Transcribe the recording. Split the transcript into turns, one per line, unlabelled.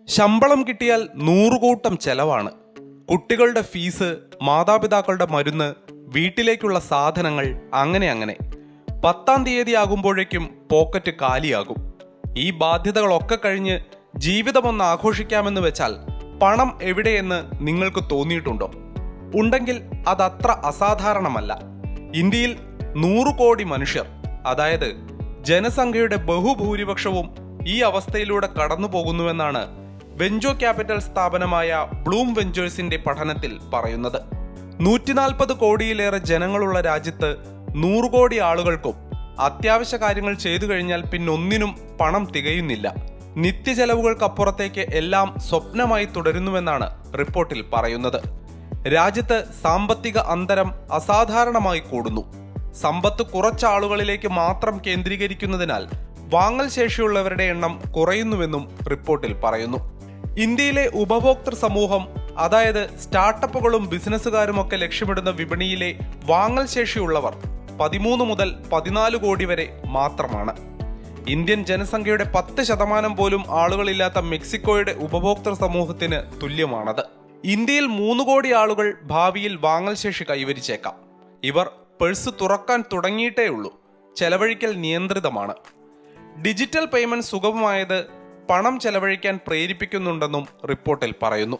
ശമ്പളം കിട്ടിയാൽ 100 കൂട്ടം ചെലവാണ്. കുട്ടികളുടെ ഫീസ്, മാതാപിതാക്കളുടെ മരുന്ന്, വീട്ടിലേക്കുള്ള സാധനങ്ങൾ, അങ്ങനെ 10-ാം തീയതി ആകുമ്പോഴേക്കും പോക്കറ്റ് കാലിയാകും. ഈ ബാധ്യതകളൊക്കെ കഴിഞ്ഞ് ജീവിതമൊന്ന് ആഘോഷിക്കാമെന്ന് വെച്ചാൽ പണം എവിടെയെന്ന് നിങ്ങൾക്ക് തോന്നിയിട്ടുണ്ടോ? ഉണ്ടെങ്കിൽ അതത്ര അസാധാരണമല്ല. ഇന്ത്യയിൽ 100 കോടി മനുഷ്യർ, അതായത് ജനസംഖ്യയുടെ ബഹുഭൂരിപക്ഷവും ഈ അവസ്ഥയിലൂടെ കടന്നു പോകുന്നുവെന്നാണ് വെഞ്ചോ ക്യാപിറ്റൽ സ്ഥാപനമായ ബ്ലൂം വെഞ്ചേഴ്സിന്റെ പഠനത്തിൽ പറയുന്നത്. 140 കോടിയിലേറെ ജനങ്ങളുള്ള രാജ്യത്ത് 100 കോടി ആളുകൾക്കും അത്യാവശ്യ കാര്യങ്ങൾ ചെയ്തു കഴിഞ്ഞാൽ പിന്നൊന്നിനും പണം തികയുന്നില്ല. നിത്യചെലവുകൾക്കപ്പുറത്തേക്ക് എല്ലാം സ്വപ്നമായി തുടരുന്നുവെന്നാണ് റിപ്പോർട്ടിൽ പറയുന്നത്. രാജ്യത്ത് സാമ്പത്തിക അന്തരം അസാധാരണമായി കൂടുന്നു. സമ്പത്ത് കുറച്ചാളുകളിലേക്ക് മാത്രം കേന്ദ്രീകരിക്കുന്നതിനാൽ വാങ്ങൽ ശേഷിയുള്ളവരുടെ എണ്ണം കുറയുന്നുവെന്നും റിപ്പോർട്ടിൽ പറയുന്നു. ഇന്ത്യയിലെ ഉപഭോക്തൃ സമൂഹം, അതായത് സ്റ്റാർട്ടപ്പുകളും ബിസിനസ്സുകാരുമൊക്കെ ലക്ഷ്യമിടുന്ന വിപണിയിലെ വാങ്ങൽ ശേഷിയുള്ളവർ 13 മുതൽ 14 കോടി വരെ മാത്രമാണ്. ഇന്ത്യൻ ജനസംഖ്യയുടെ 10% പോലും ആളുകളില്ലാത്ത മെക്സിക്കോയുടെ ഉപഭോക്തൃ സമൂഹത്തിന് തുല്യമാണത്. ഇന്ത്യയിൽ 3 കോടി ആളുകൾ ഭാവിയിൽ വാങ്ങൽ ശേഷി കൈവരിച്ചേക്കാം. ഇവർ പേഴ്സ് തുറക്കാൻ തുടങ്ങിയിട്ടേയുള്ളൂ. ചെലവഴിക്കൽ നിയന്ത്രിതമാണ്. ഡിജിറ്റൽ പേയ്മെന്റ് സുഗമമായത് പണം ചെലവഴിക്കാൻ പ്രേരിപ്പിക്കുന്നുണ്ടെന്നും റിപ്പോർട്ടിൽ പറയുന്നു.